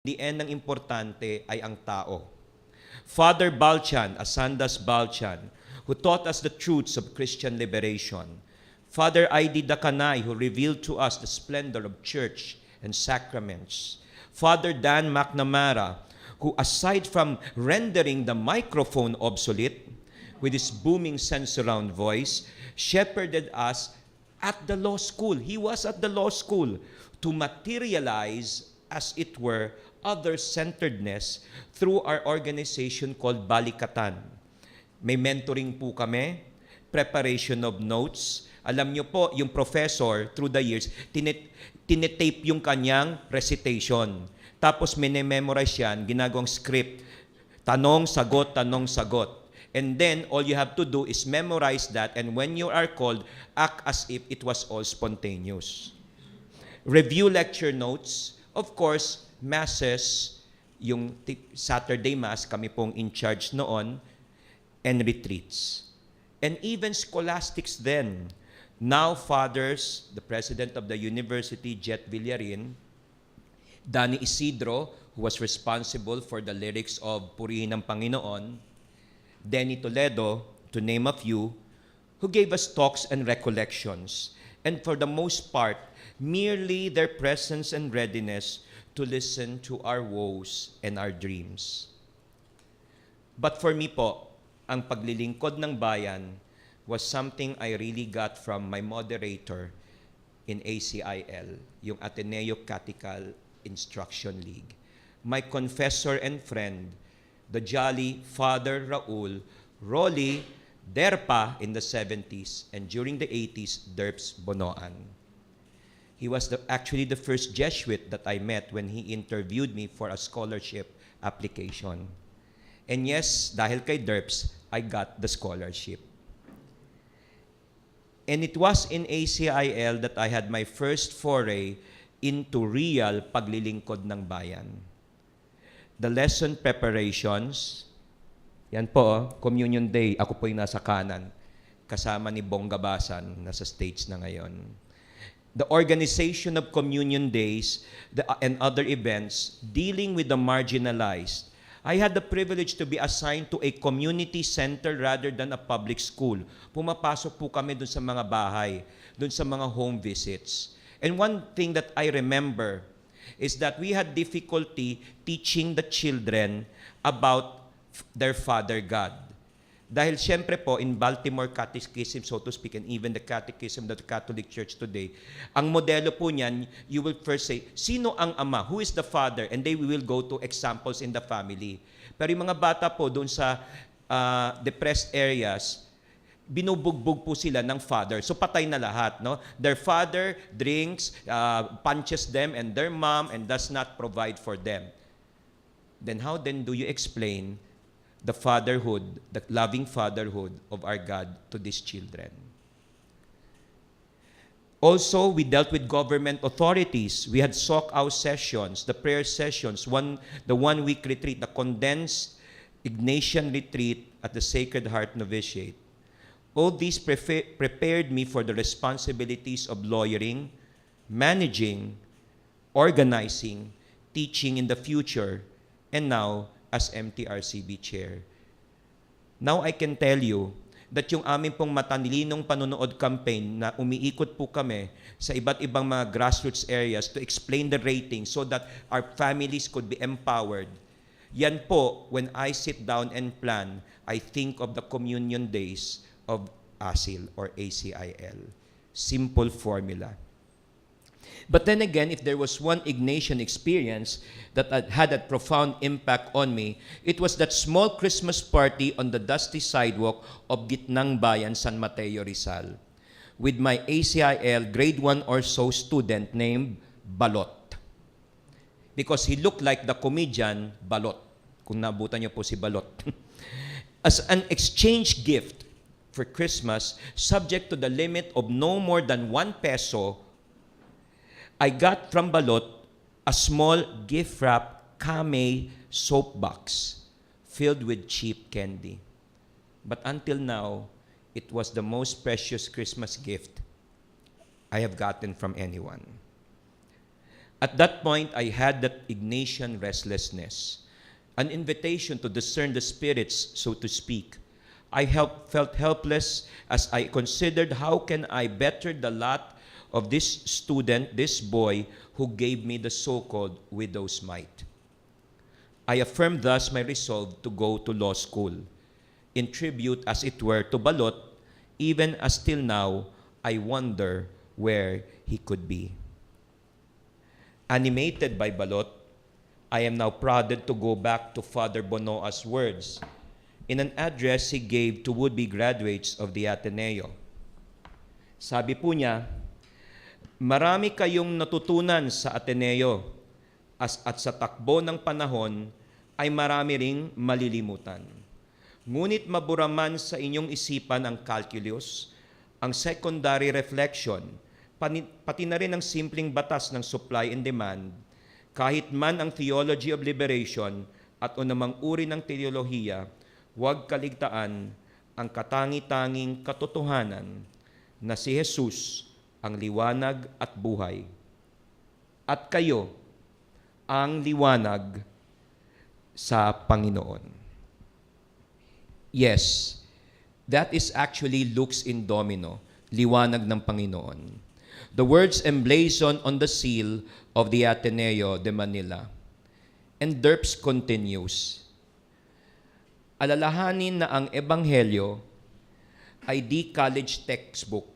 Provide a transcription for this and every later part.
the end, ang importante ay ang tao. Father Balchan, Asandas Balchan, who taught us the truths of Christian liberation. Father I.D. Dakanay, who revealed to us the splendor of church and sacraments. Father Dan McNamara, who aside from rendering the microphone obsolete with his booming sense-surround voice, shepherded us at the law school. He was at the law school to materialize, as it were, other-centeredness through our organization called Balikatan. May mentoring po kami, preparation of notes. Alam nyo po, yung professor, through the years, tinetape yung kanyang recitation. Tapos minememorize yan, ginagawang script. Tanong, sagot, tanong, sagot. And then, all you have to do is memorize that, and when you are called, act as if it was all spontaneous. Review lecture notes. Of course, masses, yung Saturday Mass, kami pong in charge noon, and retreats. And even scholastics then. Now, fathers, the president of the university, Jet Villarin, Danny Isidro, who was responsible for the lyrics of Purihin ng Panginoon, Denny Toledo, to name a few, who gave us talks and recollections. And for the most part, merely their presence and readiness to listen to our woes and our dreams. But for me po, ang paglilingkod ng bayan was something I really got from my moderator in ACIL, yung Ateneo Catechal Instruction League. My confessor and friend, the jolly Father Raul Rolly Derpa in the 70s, and during the 80s, Derps Bonoan. He was actually the first Jesuit that I met when he interviewed me for a scholarship application. And yes, dahil kay Derps, I got the scholarship. And it was in ACIL that I had my first foray into real paglilingkod ng bayan. The lesson preparations, yan po, Communion Day, ako po yung nasa kanan, kasama ni Bongga Basan, nasa stage na ngayon. The organization of Communion Days and other events dealing with the marginalized. I had the privilege to be assigned to a community center rather than a public school. Pumapasok po kami dun sa mga bahay, dun sa mga home visits. And one thing that I remember is that we had difficulty teaching the children about their Father God. Dahil siyempre po, in Baltimore Catechism, so to speak, and even the Catechism of the Catholic Church today, ang modelo po niyan, you will first say, sino ang Ama? Who is the Father? And they will go to examples in the family. Pero yung mga bata po doon sa depressed areas, binubugbog po sila ng father. So patay na lahat. No? Their father drinks, punches them, and their mom, and does not provide for them. Then how then do you explain the fatherhood, the loving fatherhood of our God to these children? Also, we dealt with government authorities. We had sock-out sessions, the prayer sessions, the one-week retreat, the condensed Ignatian retreat at the Sacred Heart Novitiate. All these prepared me for the responsibilities of lawyering, managing, organizing, teaching in the future, and now as MTRCB Chair. Now I can tell you that yung aming pong matanilinong panonood campaign na umiikot po kami sa iba't ibang mga grassroots areas to explain the ratings so that our families could be empowered. Yan po, when I sit down and plan, I think of the communion days of ASIL or ACIL. Simple formula. But then again, if there was one Ignatian experience that had a profound impact on me, it was that small Christmas party on the dusty sidewalk of Gitnang Bayan, San Mateo, Rizal, with my ACIL grade 1 or so student named Balot. Because he looked like the comedian Balot, kung nabutan niyo po si Balot. As an exchange gift for Christmas, subject to the limit of no more than 1 peso, I got from Balot a small gift-wrap Kame soap box filled with cheap candy. But until now, it was the most precious Christmas gift I have gotten from anyone. At that point, I had that Ignatian restlessness, an invitation to discern the spirits, so to speak. Felt helpless as I considered how can I better the lot of this student, this boy, who gave me the so-called widow's mite. I affirmed thus my resolve to go to law school, in tribute, as it were, to Balot, even as till now, I wonder where he could be. Animated by Balot, I am now prodded to go back to Father Bonoa's words in an address he gave to would-be graduates of the Ateneo. Sabi po niya, marami kayong natutunan sa Ateneo at sa takbo ng panahon ay marami ring malilimutan. Ngunit mabura man sa inyong isipan ang calculus, ang secondary reflection, pati na rin ang simpleng batas ng supply and demand, kahit man ang theology of liberation at unamang uri ng teolohiya, huwag kaligtaan ang katangi-tanging katotohanan na si Jesus ang liwanag at buhay. At kayo ang liwanag sa Panginoon. Yes, that is actually lux in domino, liwanag ng Panginoon. The words emblazoned on the seal of the Ateneo de Manila. And Derps continues, alalahanin na ang Ebanghelyo ay di college textbook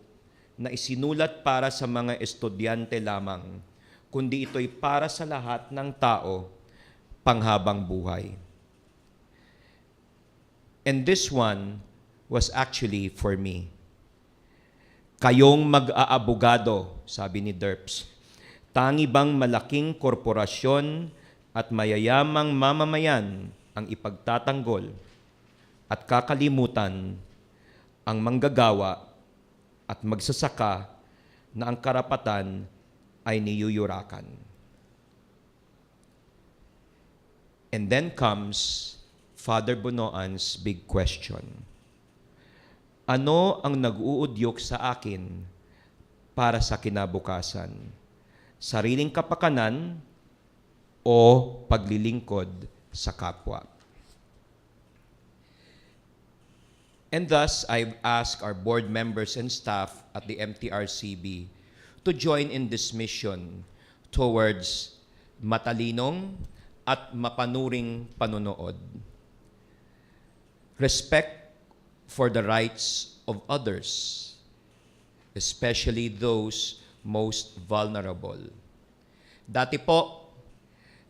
na isinulat para sa mga estudyante lamang, kundi ito'y para sa lahat ng tao, panghabang buhay. And this one was actually for me. Kayong mag-aabogado, sabi ni Derps, tangi bang malaking korporasyon at mayayamang mamamayan ang ipagtatanggol at kakalimutan ang manggagawa at magsasaka na ang karapatan ay niyuyurakan. And then comes Father Bonoan's big question. Ano ang nag-uudyok sa akin para sa kinabukasan? Sariling kapakanan o paglilingkod sa kapwa? And thus, I've asked our board members and staff at the MTRCB to join in this mission towards matalinong at mapanuring panunood. Respect for the rights of others, especially those most vulnerable. Dati po,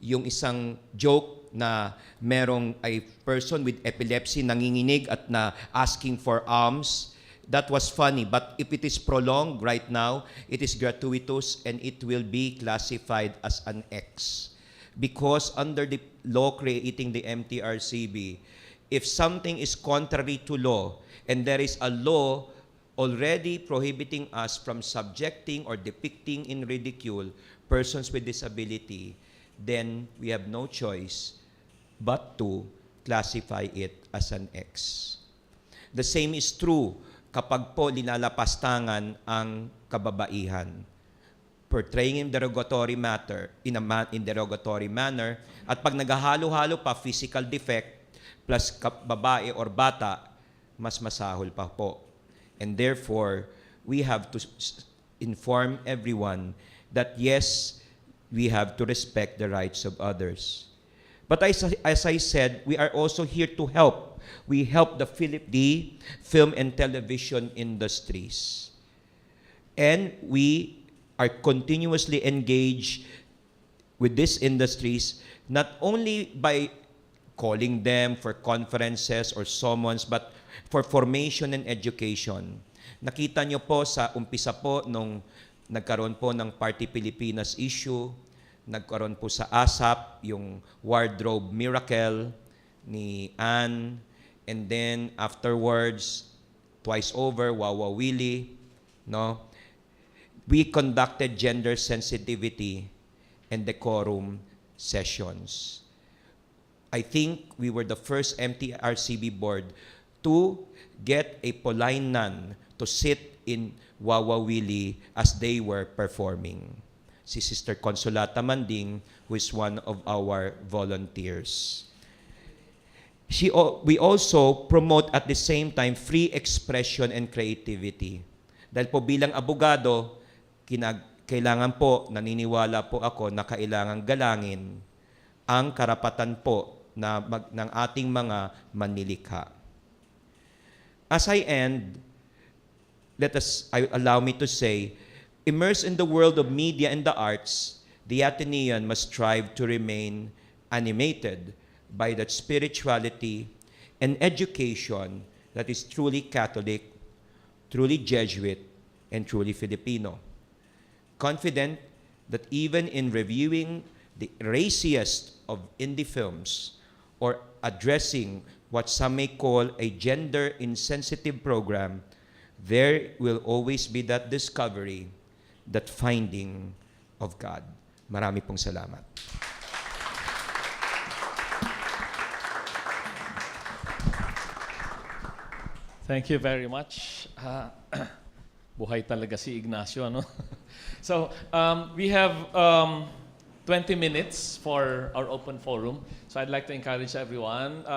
yung isang joke na merong a person with epilepsy nanginginig at na asking for alms, that was funny. But if it is prolonged right now, it is gratuitous and it will be classified as an X. Because under the law creating the MTRCB, if something is contrary to law and there is a law already prohibiting us from subjecting or depicting in ridicule persons with disability, then we have no choice but to classify it as an X. The same is true kapag po linalapastangan ang kababaihan. Portraying in derogatory manner, at pag naghahalo-halo pa physical defect plus babae or bata, mas masahol pa po. And therefore, we have to inform everyone that yes, we have to respect the rights of others. But as I said, we are also here to help. We help the film and television industries. And we are continuously engaged with these industries, not only by calling them for conferences or summons, but for formation and education. Nakita nyo po sa umpisa po nung nagkaroon po ng Party Pilipinas issue, nagkaroon po sa ASAP, yung wardrobe miracle ni Anne, and then afterwards, twice over, Wawa Willie, no? We conducted gender sensitivity and decorum sessions. I think we were the first MTRCB board to get a Polainan to sit in Wawa Willie as they were performing. si Sister Consolata Manding, who is one of our volunteers. We also promote at the same time free expression and creativity. Dahil po bilang abogado, kailangan po, naniniwala po ako na kailangan galangin ang karapatan po ng ating mga manlilikha. As I end, allow me to say, immersed in the world of media and the arts, the Atenean must strive to remain animated by that spirituality and education that is truly Catholic, truly Jesuit, and truly Filipino. Confident that even in reviewing the raciest of indie films or addressing what some may call a gender-insensitive program, there will always be that discovery, that finding of God. Marami pong salamat. Thank you very much. Buhay talaga si Ignacio, ano? So, we have 20 minutes for our open forum. So I'd like to encourage everyone.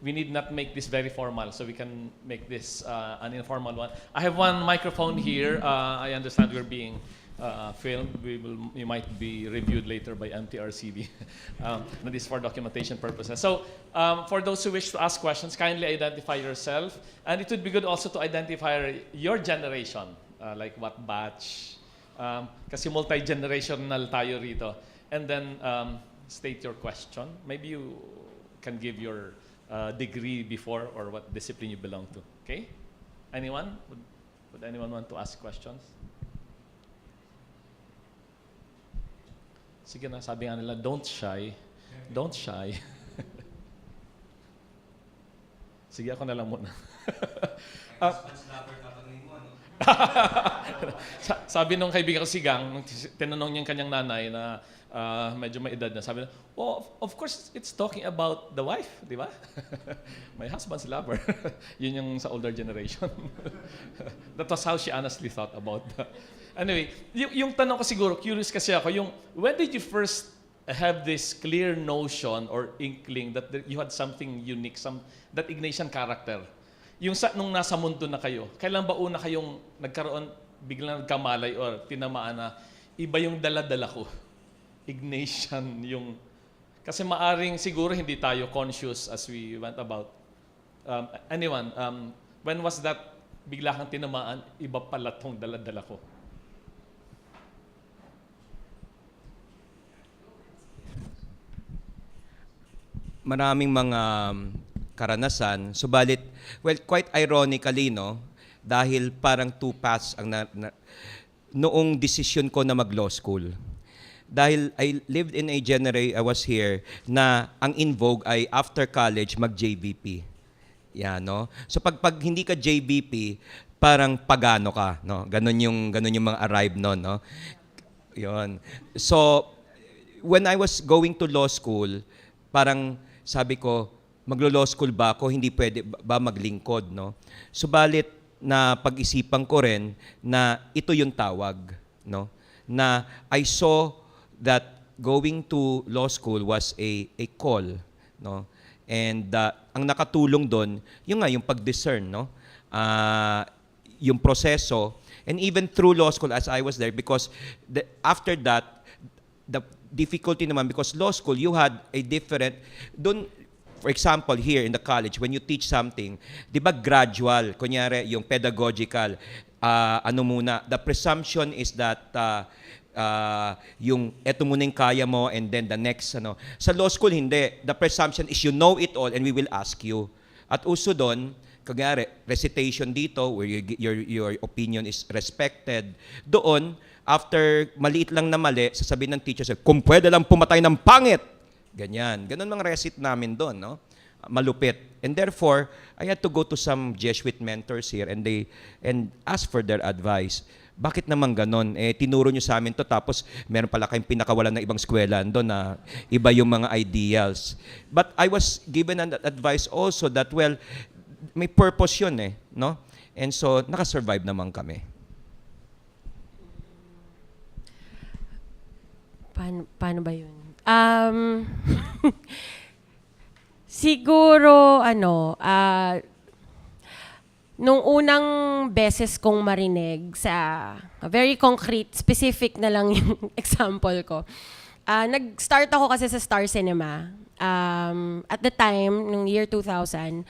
We need not make this very formal, so we can make this an informal one. I have one microphone here. I understand we're being filmed. We might be reviewed later by MTRCB. This is for documentation purposes. So for those who wish to ask questions, kindly identify yourself. And it would be good also to identify your generation, like what batch. Kasi multi-generational tayo rito. And then state your question. Maybe you can give your degree before or what discipline you belong to. Okay? Anyone? Would anyone want to ask questions? Sige na, sabi nga nila, don't shy. Don't shy. Sige, ako na lang muna. Sabi nung kaibigan ko si Gang, tinanong niya yung kanyang nanay na medyo may edad na, sabi na, well, of course, it's talking about the wife, di ba? My husband's lover. Yun yung sa older generation. That was how she honestly thought about that. Anyway, yung tanong ko siguro, curious kasi ako, when did you first have this clear notion or inkling that you had something unique, that Ignatian character? Nung nasa mundo na kayo, kailan ba una kayong nagkaroon, biglang nagkamalay or tinamaan na iba yung dala-dala ko? Ignatian yung... Kasi maaring siguro hindi tayo conscious as we went about. Anyone, when was that bigla kang tinamaan, iba pala tong dala-dala ko? Maraming mga karanasan, subalit, well, quite ironically, no, dahil parang two paths ang noong decision ko na mag-law school. Dahil I lived in a generation, I was here, na ang in vogue ay after college, mag-JBP. Yan, no? So pag hindi ka JBP, parang pagano ka, no? Ganon yung mga arrive noon, no? Yon. So, when I was going to law school, parang sabi ko, maglo-law school ba ako? Hindi pwede ba maglingkod, no? Subalit na pag-isipan ko rin na ito yung tawag, no? Na I saw that going to law school was a call, no? And ang nakatulong doon, yung pag-discern, no? Yung proseso, and even through law school as I was there, because after that, the difficulty naman, because law school, you had a different, for example, here in the college, when you teach something, di ba gradual, kunyari, yung pedagogical, the presumption is that yung eto muna yung kaya mo and then the next, Sa law school, hindi. The presumption is you know it all and we will ask you. At uso doon, kunyari, recitation dito, where your opinion is respected. Doon, after maliit lang na mali, sasabihin ng teacher, kung pwede lang pumatay ng pangit. Ganyan. Ganon mga recite namin doon, no? Malupit. And therefore, I had to go to some Jesuit mentors here and ask for their advice. Bakit naman ganon? Tinuro nyo sa amin to, tapos meron pala kayong pinakawalan ng ibang eskwela doon na iba yung mga ideals. But I was given an advice also that, well, may purpose yun, no? And so, nakasurvive naman kami. Paano ba yun? Siguro, nung unang beses kong marinig sa very concrete, specific na lang yung example ko. Nag-start ako kasi sa Star Cinema. At the time, nung year 2000,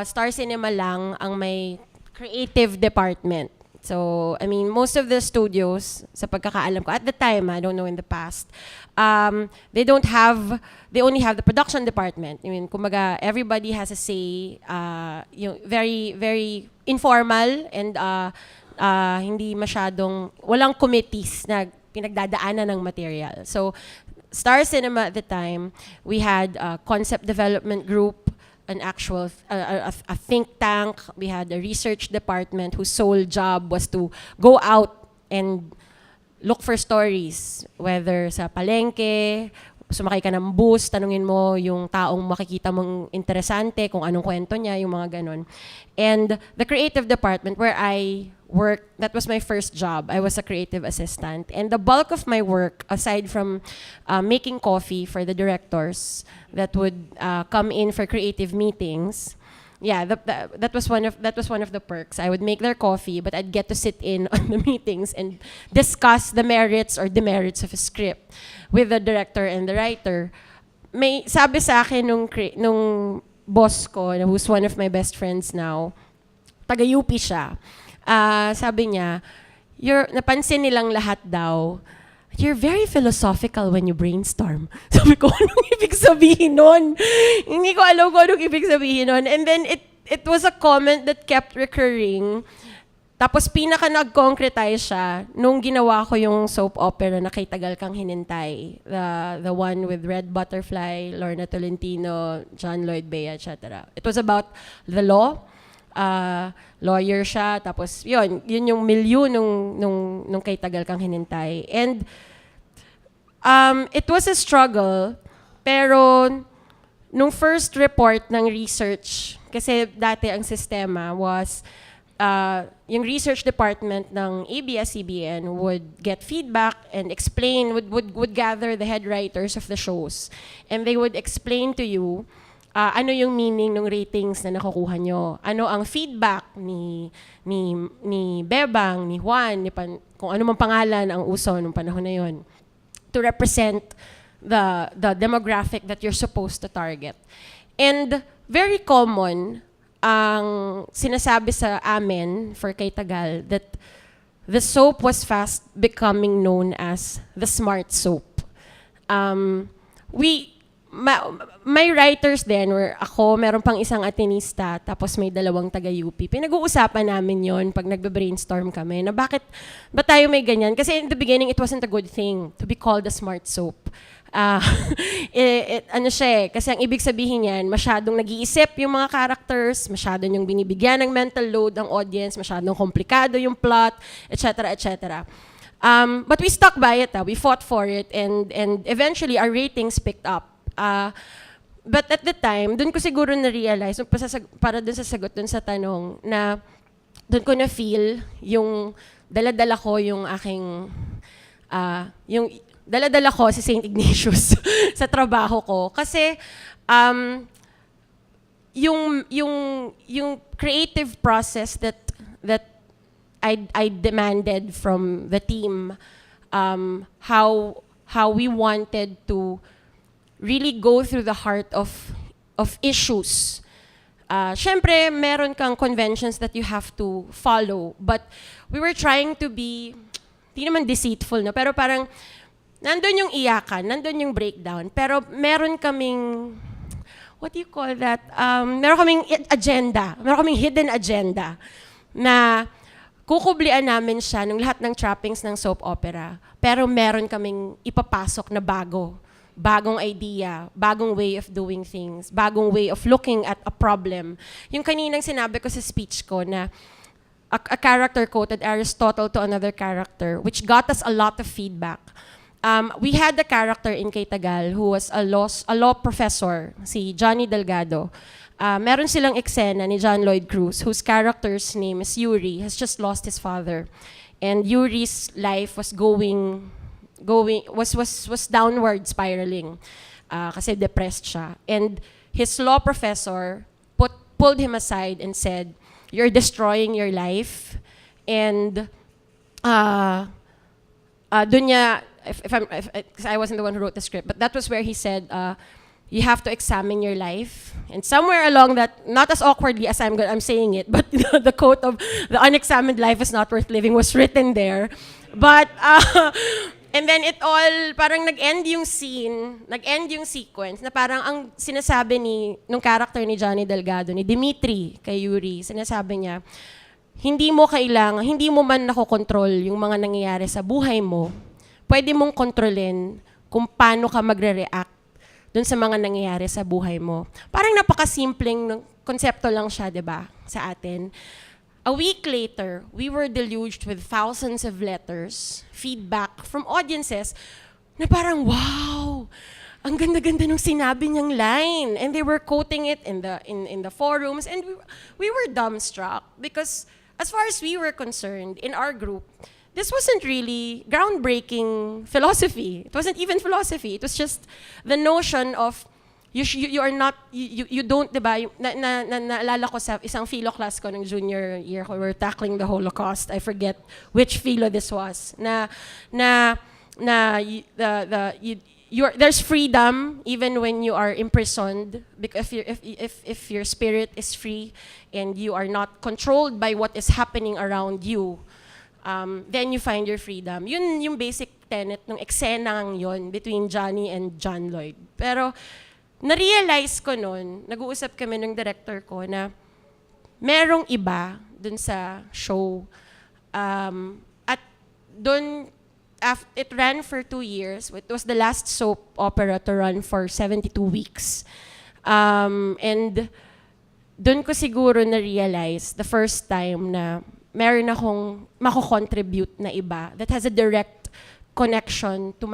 Star Cinema lang ang may creative department. So, I mean, most of the studios, sa pagkakaalam ko, at the time, I don't know in the past, they only have the production department. I mean, kumbaga, everybody has a say, yung very, very informal and hindi masyadong, walang committees na pinagdadaanan ng material. So, Star Cinema at the time, we had a concept development group, an actual a think tank. We had a research department whose sole job was to go out and look for stories, whether sa palengke, sumakay ka ng bus, tanungin mo yung taong makikita mong interesante, kung anong kwento niya, yung mga ganon. And the creative department where I worked, that was my first job. I was a creative assistant. And the bulk of my work, aside from making coffee for the directors that would come in for creative meetings, yeah, that was one of the perks. I would make their coffee, but I'd get to sit in on the meetings and discuss the merits or demerits of a script with the director and the writer. May sabi sa akin nung boss ko, who's one of my best friends now, taga-UP siya. Sabi niya, napansin nilang lahat daw, you're very philosophical when you brainstorm. Sabi ko, anong ibig sabihin nun? Hindi ko alam kung anong ibig sabihin nun. And then it was a comment that kept recurring. Tapos pinaka nag-concretize siya nung ginawa ko yung soap opera na Kay Tagal Kang Hinintay. The one with Red Butterfly, Lorna Tolentino, John Lloyd Bea, etc. It was about the law. Lawyer siya, tapos yun yung milieu nung Kay Tagal Kang Hinintay. And it was a struggle, pero nung first report ng research, kasi dati ang sistema was yung research department ng ABS-CBN would get feedback and explain, would gather the head writers of the shows, and they would explain to you ano yung meaning ng ratings na nakukuha nyo, ano ang feedback ni Bebang, ni Juan, kung ano mang pangalan ang uso nung panahon na yon, to represent the demographic that you're supposed to target. And very common ang sinasabi sa amin for Kay Tagal that the soap was fast becoming known as the smart soap. May writers din, where ako, meron pang isang Atenista, tapos may 2 taga-UP. Pinag-uusapan namin yon pag nagbe-brainstorm kami, na ba tayo may ganyan? Kasi in the beginning, it wasn't a good thing to be called a smart soap. Kasi ang ibig sabihin yan, masyadong nag-iisip yung mga characters, masyadong yung binibigyan ng mental load ang audience, masyadong komplikado yung plot, etc., etc. But we stuck by it, we fought for it, and eventually our ratings picked up. But at the time, dun ko siguro na-realize, para dun sa sagot dun sa tanong, na dun ko na-feel yung dala-dala ko yung aking, yung dala-dala ko si St. Ignatius sa trabaho ko. Kasi yung creative process that I demanded from the team, how we wanted to really go through the heart of issues. Syempre, meron kang conventions that you have to follow, but we were trying to be, di naman deceitful, no? Pero parang, nandun yung iyakan, nandun yung breakdown, pero meron kaming, what do you call that? Meron kaming agenda, meron kaming hidden agenda, na kukublian namin siya ng lahat ng trappings ng soap opera, pero meron kaming ipapasok na bagong idea, bagong way of doing things, bagong way of looking at a problem. Yung kaninang sinabi ko sa speech ko na a character quoted Aristotle to another character, which got us a lot of feedback. We had a character in Kay Tagal who was a law professor, si Johnny Delgado. Meron silang eksena ni John Lloyd Cruz, whose character's name is Yuri, has just lost his father. And Yuri's life was going was downward spiraling. Kasi depressed siya. And his law professor pulled him aside and said, "You're destroying your life." And dun niya, because I wasn't the one who wrote the script, but that was where he said, you have to examine your life. And somewhere along that, not as awkwardly as I'm saying it, but the quote of "the unexamined life is not worth living" was written there. But, and then it all, parang nag-end yung sequence, na parang ang sinasabi nung character ni Johnny Delgado, ni Dimitri kay Yuri, sinasabi niya, hindi mo man nakokontrol yung mga nangyayari sa buhay mo, pwede mong kontrolin kung paano ka magre-react dun sa mga nangyayari sa buhay mo. Parang napakasimpleng konsepto lang siya, di ba, sa atin. A week later, we were deluged with thousands of letters, feedback from audiences, na parang, wow, ang ganda-ganda nung sinabi niyang line. And they were quoting it in the forums, and we were dumbstruck because as far as we were concerned, in our group, this wasn't really groundbreaking philosophy. It wasn't even philosophy. It was just the notion of you are not, you don't, diba, naalala ko sa isang philo class ko ng junior year, we were tackling the Holocaust. I forget which philo this was. There's freedom even when you are imprisoned, because if your spirit is free and you are not controlled by what is happening around you, then you find your freedom. Yun yung basic tenet ng eksenang yon between Johnny and John Lloyd. Pero na-realize ko noon, nag-uusap kami ng director ko na merong iba dun sa show. At dun, it ran for 2 years. It was the last soap opera to run for 72 weeks. And dun ko siguro na-realize the first time na meron akong mako-contribute na iba that has a direct connection to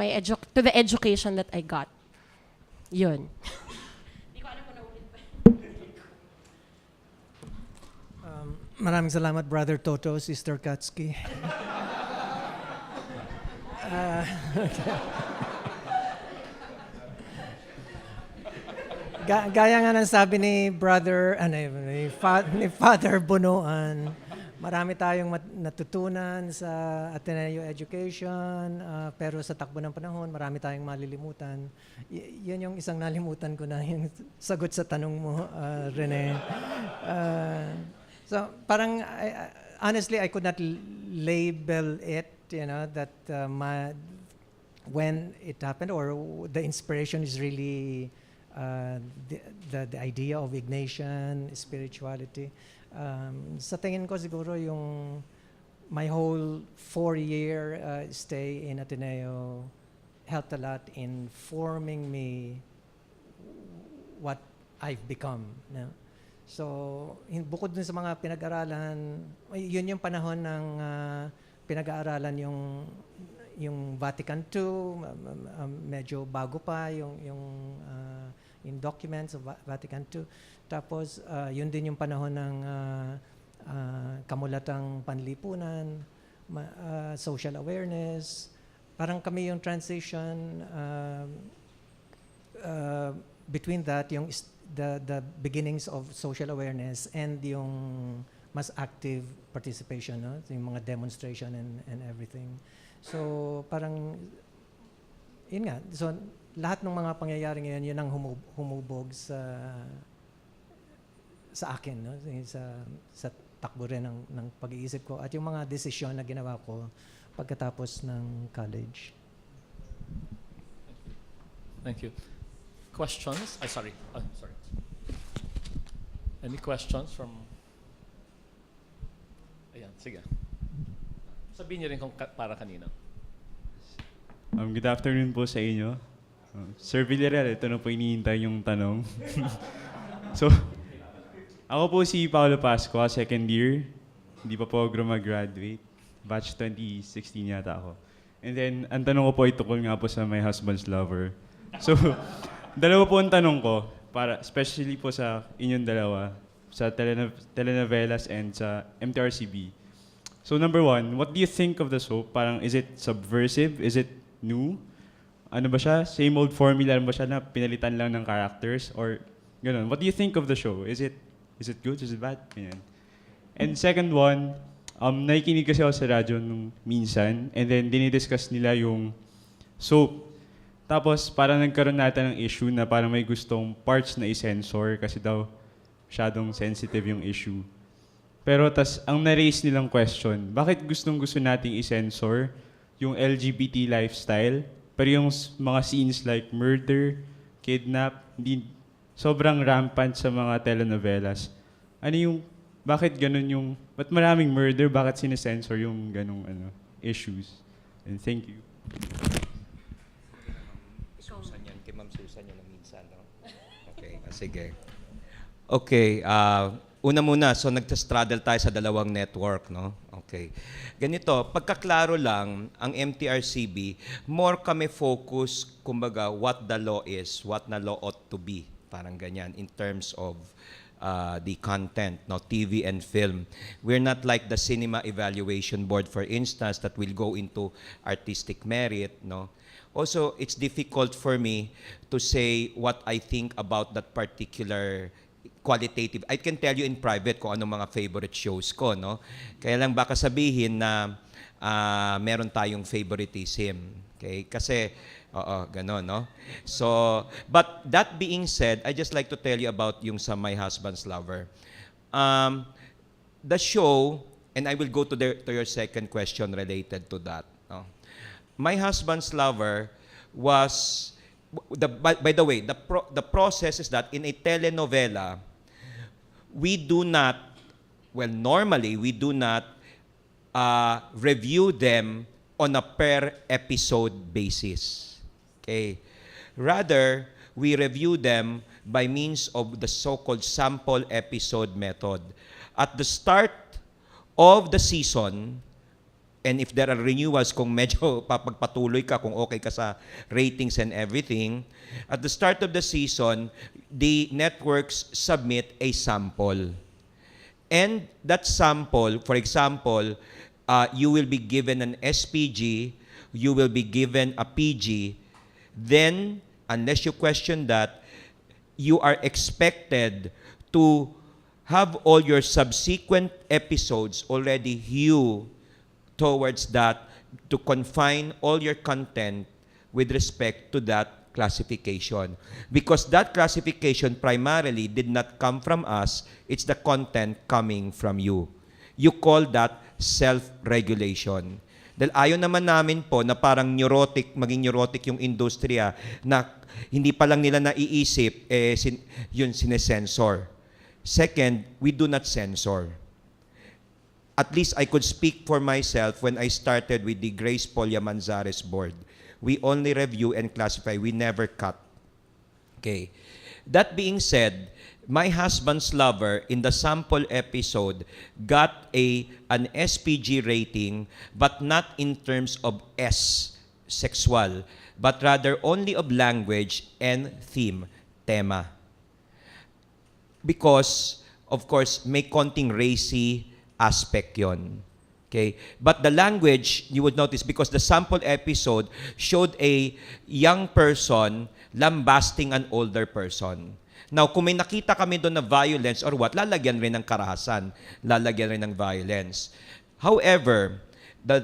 to the education that I got. Yun. Maraming salamat, Brother Toto, Sister Katsuki. Gaya nga ng sabi ni Father Bunuan, marami tayong natutunan sa Ateneo education, pero sa takbo ng panahon, marami tayong malilimutan. Yan yung isang nalimutan ko na, yung sagot sa tanong mo, Rene. So parang, honestly, I could not label it, that when it happened, or the inspiration is really the idea of Ignatian spirituality. Sa tingin ko siguro yung my whole 4-year stay in Ateneo helped a lot in forming me what I've become. No? So, bukod dun sa mga pinag-aralan, yun yung panahon ng pinag-aaralan yung Vatican II, medyo bago pa yung documents of Vatican II. Tapos, yun din yung panahon ng kamulatang panlipunan, social awareness. Parang kami yung transition between that, yung the beginnings of social awareness and yung mas active participation, no? Yung mga demonstration and everything. So, parang, yun nga. So, lahat ng mga pangyayari ngayon, yun ang humubog sa akin, no? Sa takbo rin ng pag-iisip ko at yung mga desisyon na ginawa ko pagkatapos ng college. Thank you. Questions? Sorry. Any questions from... Ayan, sige. Sabihin niyo rin kung para kanina. Good afternoon po sa inyo. Sir Villarreal, ito na po iniintay yung tanong. So, ako po si Paolo Pascua, second year. Hindi pa po graduate. Batch 2016 yata ako. And then, ang tanong ko po ay tukol nga po sa My Husband's Lover. So, dalawa po ang tanong ko, para especially po sa inyong dalawa, sa telenovelas and sa MTRCB. So number one, what do you think of the soap? Parang, is it subversive? Is it new? Ano ba siya? Same old formula ba siya na pinalitan lang ng characters? Or ganun. What do you think of the show? Is it good? Is it bad? Ganyan. And second one, nakikinig kasi ako sa radyo nung minsan, and then dinidiscuss nila yung soap. Tapos parang nagkaroon natin ng issue na parang may gustong parts na i-censor kasi daw masyadong sensitive yung issue. Pero tas ang na-raise nilang question, bakit gustong-gusto nating i-censor yung LGBT lifestyle, pero yung mga scenes like murder, kidnap, sobrang rampant sa mga telenovelas. Bakit ganun yung, ba't maraming murder, bakit sinesensor yung ganung issues? And thank you. Susan yan, kay Ma'am Susan yan na minsan, no? Okay, sige. Okay, una muna, so nagtastraddle tayo sa dalawang network, no? Okay. Ganito, pagkaklaro lang, ang MTRCB, more kami focus, kumbaga, what the law is, what na law ought to be, parang ganyan, in terms of the content, no, TV and film. We're not like the Cinema Evaluation Board, for instance, that will go into artistic merit, no. Also, it's difficult for me to say what I think about that particular qualitative. I can tell you in private kung anong mga favorite shows ko, no. Kaya lang baka sabihin na meron tayong favoritism, okay? Kasi ganon, no? So, but that being said, I just like to tell you about yung sa My Husband's Lover. The show, and I will go to your second question related to that. No? My Husband's Lover was, by the way, the process is that in a telenovela, we do not, well, normally we do not review them on a per episode basis. Okay. Rather, we review them by means of the so-called sample episode method. At the start of the season, and if there are renewals, kung medyo papagpatuloy ka, kung okay ka sa ratings and everything, at the start of the season, the networks submit a sample. And that sample, for example, you will be given an SPG, you will be given a PG, then, unless you question that, you are expected to have all your subsequent episodes already hew towards that, to confine all your content with respect to that classification. Because that classification primarily did not come from us, it's the content coming from you. You call that self-regulation. Dahil ayaw naman namin po na parang maging neurotic yung industriya na hindi pa lang nila naiisip, yun sinesensor. Second, we do not censor. At least I could speak for myself when I started with the Grace Polia Manzares board. We only review and classify. We never cut. Okay. That being said, My Husband's Lover in the sample episode got an SPG rating, but not in terms of sexual, but rather only of language and theme, tema. Because, of course, may konting racy aspect yon. Okay? But the language, you would notice, because the sample episode showed a young person lambasting an older person. Now, kung may nakita kami doon na violence or what, lalagyan rin ng karahasan, lalagyan rin ng violence. However, the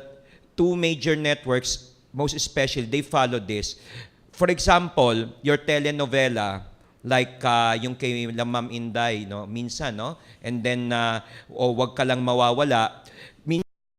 two major networks, most especially, they follow this. For example, your telenovela, like yung kay Ma'am Inday, no? Minsan, no? And then, wag ka lang mawawala.